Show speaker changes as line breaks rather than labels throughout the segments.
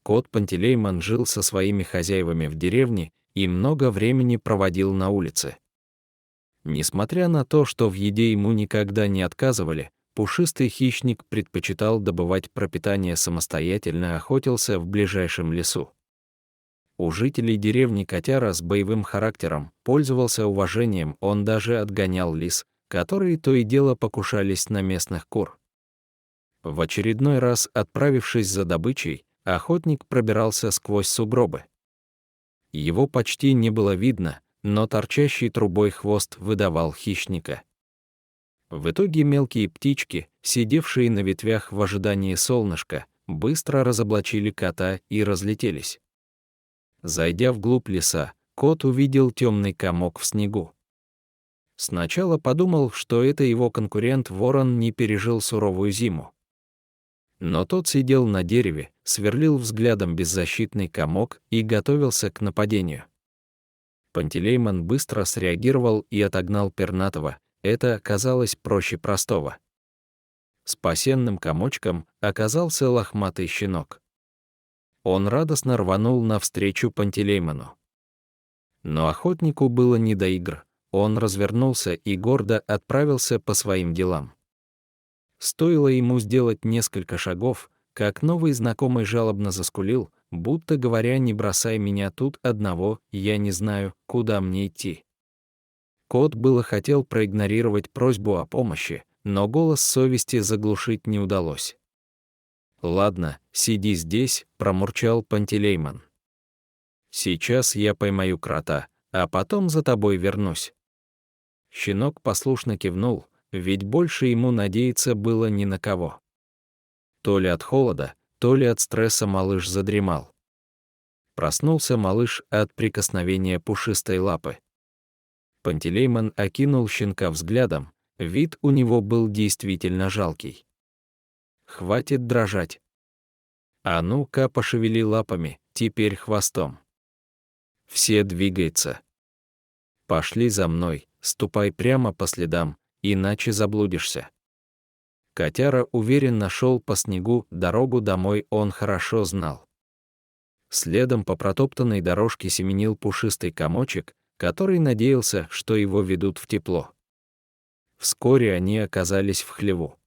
Кот Пантелеймон жил со своими хозяевами в деревне и много времени проводил на улице. Несмотря на то, что в еде ему никогда не отказывали, пушистый хищник предпочитал добывать пропитание самостоятельно и охотился в ближайшем лесу. У жителей деревни котяра с боевым характером пользовался уважением, он даже отгонял лис, которые то и дело покушались на местных кур. В очередной раз, отправившись за добычей, охотник пробирался сквозь сугробы. Его почти не было видно, но торчащий трубой хвост выдавал хищника. В итоге мелкие птички, сидевшие на ветвях в ожидании солнышка, быстро разоблачили кота и разлетелись. Зайдя вглубь леса, кот увидел темный комок в снегу. Сначала подумал, что это его конкурент ворон не пережил суровую зиму. Но тот сидел на дереве, сверлил взглядом беззащитный комок и готовился к нападению. Пантелеймон быстро среагировал и отогнал пернатого, это оказалось проще простого. Спасенным комочком оказался лохматый щенок. Он радостно рванул навстречу Пантелеймону. Но охотнику было не до игр, он развернулся и гордо отправился по своим делам. Стоило ему сделать несколько шагов, как новый знакомый жалобно заскулил, будто говоря: «Не бросай меня тут одного, я не знаю, куда мне идти». Кот было хотел проигнорировать просьбу о помощи, но голос совести заглушить не удалось. «Ладно, сиди здесь», — промурчал Пантелеймон. «Сейчас я поймаю крота, а потом за тобой вернусь». Щенок послушно кивнул, ведь больше ему надеяться было ни на кого. То ли от холода, то ли от стресса малыш задремал. Проснулся малыш от прикосновения пушистой лапы. Пантелеймон окинул щенка взглядом, вид у него был действительно жалкий. «Хватит дрожать. А ну-ка пошевели лапами, теперь хвостом. Все двигается. Пошли за мной, ступай прямо по следам, иначе заблудишься». Котяра уверенно шел по снегу, дорогу домой он хорошо знал. Следом по протоптанной дорожке семенил пушистый комочек, который надеялся, что его ведут в тепло. Вскоре они оказались в хлеву.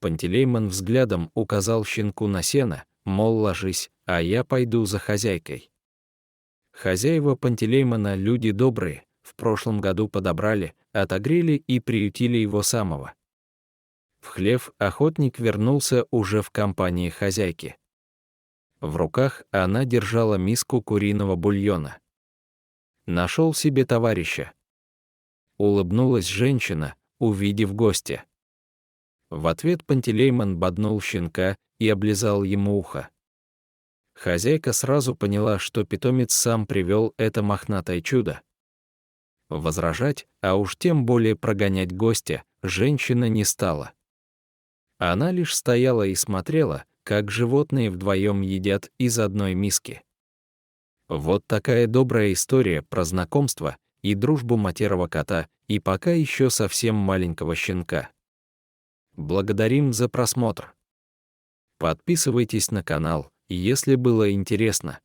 Пантелеймон взглядом указал щенку на сено, мол, ложись, а я пойду за хозяйкой. Хозяева Пантелеймона люди добрые, в прошлом году подобрали, отогрели и приютили его самого. В хлев охотник вернулся уже в компании хозяйки. В руках она держала миску куриного бульона. Нашел себе товарища. Улыбнулась женщина, увидев гостя. В ответ Пантелеймон боднул щенка и облизал ему ухо. Хозяйка сразу поняла, что питомец сам привел это мохнатое чудо. Возражать, а уж тем более прогонять гостя, женщина не стала. Она лишь стояла и смотрела, как животные вдвоем едят из одной миски. Вот такая добрая история про знакомство и дружбу матерого кота и пока еще совсем маленького щенка. Благодарим за просмотр. Подписывайтесь на канал, если было интересно.